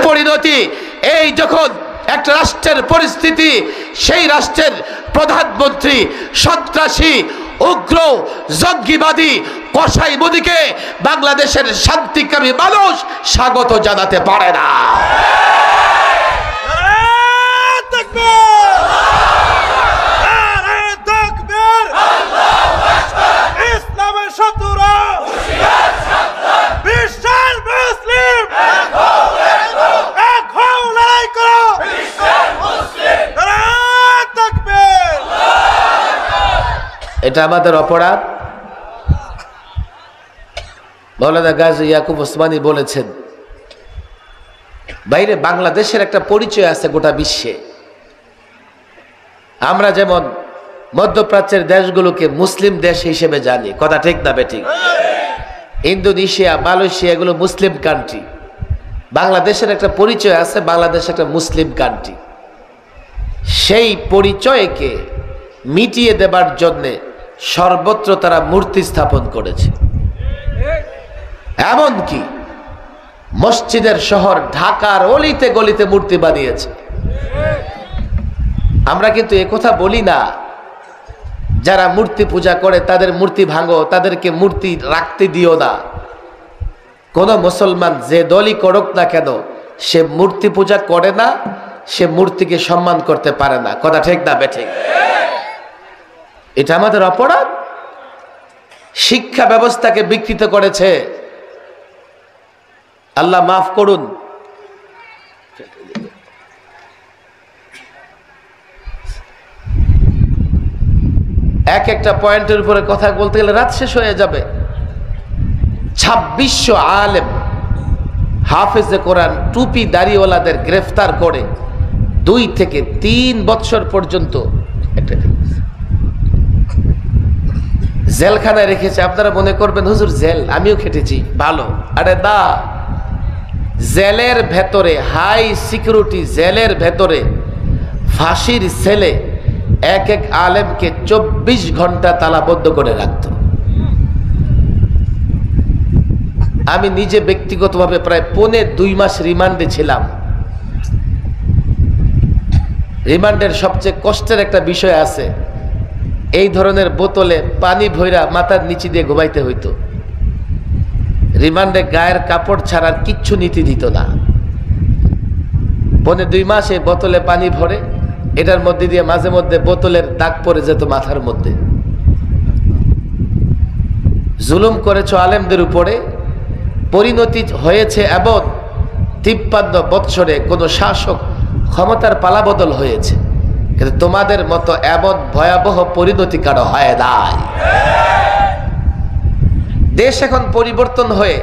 পরিণতি। এই যখন একটা রাষ্ট্রের পরিস্থিতি, সেই রাষ্ট্রের প্রধানমন্ত্রী সন্ত্রাসী, উগ্র, জঙ্গিবাদী, কসাই মোদিকে বাংলাদেশের শান্তিকামী মানুষ স্বাগত জানাতে পারে না। এটা আমাদের অপরাধ। মাওলানা গাজী ইয়াকুব ওসমানী বলেছেন, বাইরে বাংলাদেশের একটা পরিচয় আছে গোটা বিশ্বে। আমরা যেমন মধ্যপ্রাচ্যের দেশগুলোকে মুসলিম দেশ হিসেবে জানি, কথা ঠিক না বেঠিক? ইন্দোনেশিয়া, মালয়েশিয়া এগুলো মুসলিম কান্ট্রি। বাংলাদেশের একটা পরিচয় আছে, বাংলাদেশ একটা মুসলিম কান্ট্রি। সেই পরিচয়কে মিটিয়ে দেবার জন্যে সর্বত্র তারা মূর্তি স্থাপন করেছে। এমনকি মসজিদের শহর ঢাকার অলিতে গলিতে মূর্তি বানিয়েছে। আমরা কিন্তু একথা বলি না, যারা মূর্তি পূজা করে তাদের মূর্তি ভাঙো, তাদেরকে মূর্তি রাখতে দিও না। কোন মুসলমান যে দলই করুক না কেন, সে মূর্তি পূজা করে না, সে মূর্তিকে সম্মান করতে পারে না, কথা ঠিক না বেঠিক? এটা আমাদের অপরাধ। শিক্ষা ব্যবস্থাকে বিকৃত করেছে। আল্লাহ মাফ করুন। এক একটা পয়েন্টের উপরে কথা বলতে গেলে রাত শেষ হয়ে যাবে। 2600 আলেম, হাফেজে কোরআন, টুপি দাড়িওয়ালাদের গ্রেফতার করে 2 থেকে 3 বছর পর্যন্ত জেলখানায় রেখেছে। আপনারা মনে করবেন হুজুর জেল, আমিও খেটেছি, ভালো। আরে না, জেলের ভেতরে, হাই সিকিউরিটি জেলের ভেতরে ফাঁসির ছেলে এক এক আলেমকে 24 ঘন্টা তালাবদ্ধ করে রাখত। আমি নিজে ব্যক্তিগতভাবে প্রায় 2.5 মাস রিমান্ডে ছিলাম। রিমান্ডের সবচেয়ে কষ্টের একটা বিষয় আছে, এই ধরনের বোতলে পানি ভৈরা মাথার নিচে দিয়ে ঘুমাইতে হইতো। রিমান্ডে গায়ের কাপড় ছাড়ার কিচ্ছু নীতি দিত না। 2.5 মাস এই বোতলে পানি ভরে, এটার মধ্যে দিয়ে মাঝে মধ্যে বোতলের দাগ পড়ে যেত মাথার মধ্যে। জুলুম করেছো আলেমদের উপরে, পরিণতি হয়েছে এবং 53 বৎসরে কোন শাসক ক্ষমতার পালাবদল হয়েছে, কিন্তু তোমাদের মতো এমন ভয়াবহ পরিণতি কারো হয় নাই। দেশ এখন পরিবর্তন হয়ে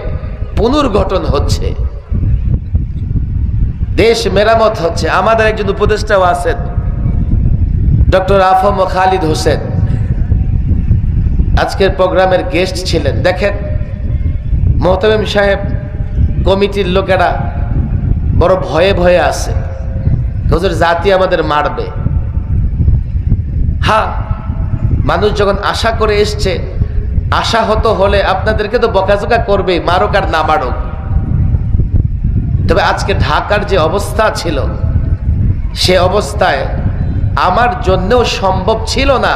পুনর্গঠন হচ্ছে, দেশ মেরামত হচ্ছে। আমাদের একজন উপদেষ্টাও আছেন, ডক্টর আফম খালিদ হোসেন, আজকের প্রোগ্রামের গেস্ট ছিলেন। দেখেন মোহতামিম সাহেব, কমিটির লোকেরা বড় ভয়ে ভয়ে আছে, হুজুর জাতি আমাদের মারবে। হ্যাঁ, মানুষ যখন আশা করে এসছে, আশাহত হলে আপনাদেরকে তো বকাঝকা করবে, মারুক আর না মারুক। তবে আজকে ঢাকার যে অবস্থা ছিল, সে অবস্থায় আমার জন্যও সম্ভব ছিল না।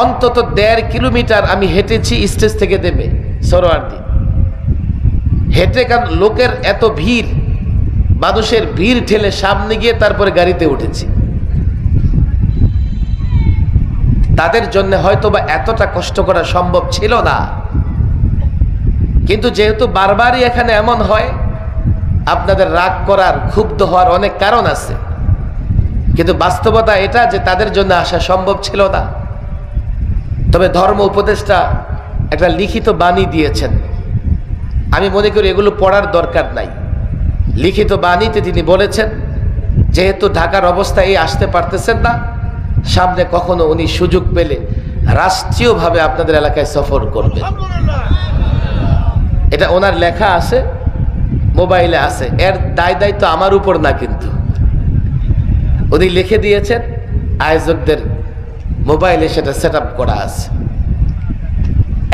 অন্তত 1.5 কিলোমিটার আমি হেঁটেছি স্টেজ থেকে দেবে সরোয়ার্দি হেঁটে, কারণ লোকের এত ভিড়, মানুষের ভিড় ঠেলে সামনে গিয়ে তারপরে গাড়িতে উঠেছি। তাদের জন্য হয়তো বা এতটা কষ্ট করা সম্ভব ছিল না, কিন্তু যেহেতু বারবারই এখানে এমন হয়, আপনাদের রাগ করার, ক্ষুব্ধ হওয়ার অনেক কারণ আছে, কিন্তু বাস্তবতা এটা যে তাদের জন্য আসা সম্ভব ছিল না। তবে ধর্ম উপদেষ্টা একটা লিখিত বাণী দিয়েছেন, আমি মনে করি এগুলো পড়ার দরকার নাই। লিখিত বাণীতে তিনি বলেছেন, যেহেতু ঢাকার অবস্থায় আসতে পারতেছেন না, সামনে কখনো উনি সুযোগ পেলে রাষ্ট্রীয়ভাবে আপনাদের এলাকায় সফর করবেন। এটা ওনার লেখা আছে, মোবাইলে আছে, এর দায়িত্ব আমার উপর না, কিন্তু উনি লিখে দিয়েছেন, আয়োজকদের মোবাইলে সেটা সেট আপ করা আছে।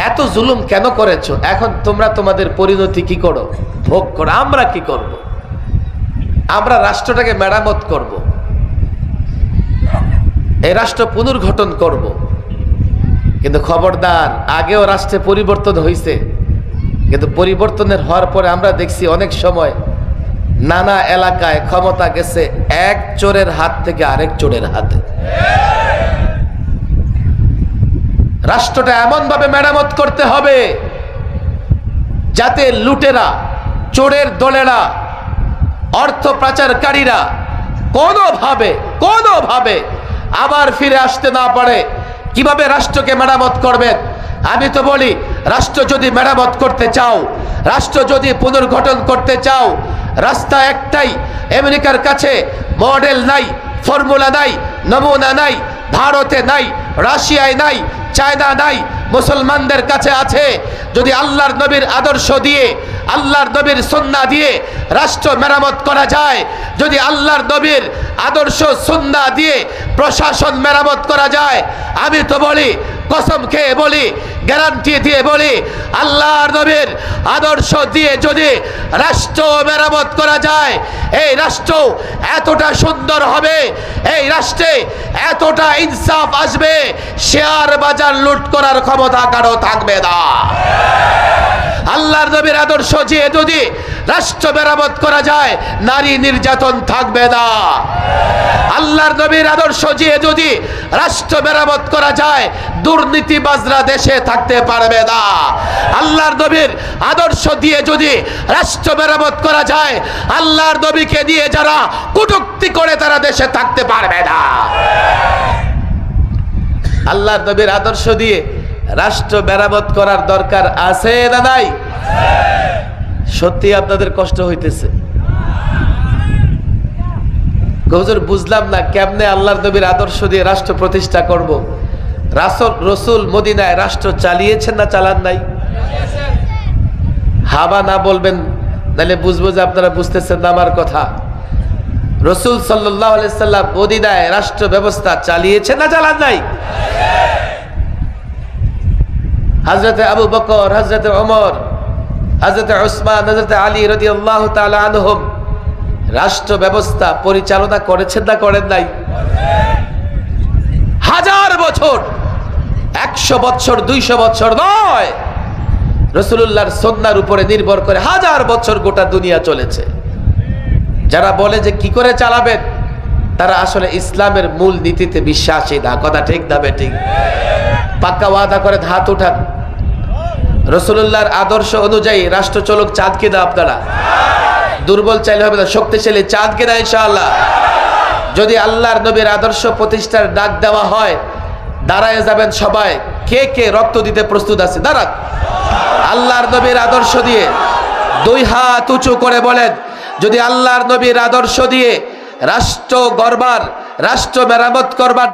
এত জুলুম কেন করেছো? এখন তোমরা তোমাদের পরিণতি কি করো? ভোগ করে। আমরা কি করব? আমরা রাষ্ট্রটাকে মেরামত করব, এই রাষ্ট্র পুনর্গঠন করব। কিন্তু খবরদার, আগেও রাষ্ট্রে পরিবর্তন হয়েছে, কিন্তু পরিবর্তনের হওয়ার পরে আমরা দেখছি অনেক সময় নানা এলাকায় ক্ষমতা গেছে এক চোরের হাত থেকে আরেক চোরের হাতে। রাষ্ট্রটা এমন ভাবে মেরামত করতে হবে যাতে লুটেরা, চোরের দলেরা, অর্থ পাচারকারীরা কোনোভাবে আবার ফিরে আসতে না পারে। কিভাবে রাষ্ট্রকে মেরামত করবেন? আমি তো বলি, রাষ্ট্র যদি মেরামত করতে চাও, রাষ্ট্র যদি পুনর্গঠন করতে চাও, রাস্তা একটাই। আমেরিকার কাছে মডেল নাই, ফর্মুলা নাই, নমুনা নাই, ভারতে নাই, রাশিয়ায় নাই, চায়না নাই, মুসলমানদের কাছে আছে। যদি আল্লাহর নবীর আদর্শ দিয়ে, আল্লাহর নবীর সুন্নাহ দিয়ে রাষ্ট্র মেরামত করা যায়, যদি আল্লাহর নবীর আদর্শ সুন্নাহ দিয়ে প্রশাসন মেরামত করা যায়, আমি তো বলি, কসম খেয়ে বলি, গ্যারান্টি দিয়ে বলি, আল্লাহর নবীর আদর্শ দিয়ে যদি রাষ্ট্র মেরামত করা যায়, এই রাষ্ট্র এতটা সুন্দর হবে, এই রাষ্ট্রে এতটা ইনসাফ আসবে, শেয়ার বাজার লুট করার ক্ষমতা কারো থাকবে না। আল্লাহর নবীর আদর্শ দিয়ে যদি রাষ্ট্র মেরামত করা যায়, নারী নির্যাতন থাকবে না। আল্লাহর নবীর আদর্শ দিয়ে যদি রাষ্ট্র মেরামত করা যায়, দুর্নীতিবাজরা দেশে থাকতে পারবে না। আল্লাহর নবীর আদর্শ দিয়ে যদি রাষ্ট্র মেরামত করা যায়, আল্লাহর নবীকে নিয়ে যারা কটূক্তি করে তারা দেশে থাকতে পারবে না। আল্লাহর নবীর আদর্শ দিয়ে রাষ্ট্র মেরামত করার দরকার আছে না নাই? সত্যি আপনাদের কষ্ট হইতেছে? হুজুর, বুঝলাম না কেমনে আল্লাহর নবীর আদর্শ দিয়ে রাষ্ট্র প্রতিষ্ঠা করব। রসুল মদিনায় রাষ্ট্র চালিয়েছেন না চালান নাই? হাবা না বলবেন, নাহলে বুঝবো যে আপনারা বুঝতেছেন না আমার কথা। রসুল সাল্লাল্লাহু আলাইহি সাল্লাম মদিনায় রাষ্ট্র ব্যবস্থা চালিয়েছেন না চালান নাই? হযরতে আবু বকর, হযরতে ওমর, হযরতে উসমান, হযরতে আলী রাদিয়াল্লাহু তাআলা আনহুম রাষ্ট্র ব্যবস্থা পরিচালনা করেছেন না করেন নাই? হাজার বছর, 100 বছর, 200 বছর নয়, রাসূলুল্লাহর সুন্নাহর উপরে নির্ভর করে হাজার বছর গোটা দুনিয়া চলেছে। যারা বলে যে কি করে চালাবেন, তারা আসলে ইসলামের মূল নীতিতে বিশ্বাসী না। কথা ঠিক না বেঠিক? পাক্কা ওয়াদা করে হাত উঠান, রাসূলুল্লাহর আদর্শ অনুযায়ী রাষ্ট্র চলুক। চাঁদ কিনা আপনারা? দুর্বল চাইলে হবে না, শক্তিশালী চাঁদ কিনা ইনশাআল্লাহ? যদি আল্লাহর নবীর আদর্শ প্রতিষ্ঠার ডাক দেওয়া হয়, দাঁড়ায় যাবেন সবাই। কে কে রক্ত দিতে প্রস্তুত আছে? দাঁড়ান। আল্লাহর নবীর আদর্শ দিয়ে 2 হাত উঁচু করে বলেন, যদি আল্লাহর নবীর আদর্শ দিয়ে রাষ্ট্র গড়বার, রাষ্ট্র মেরামত করবার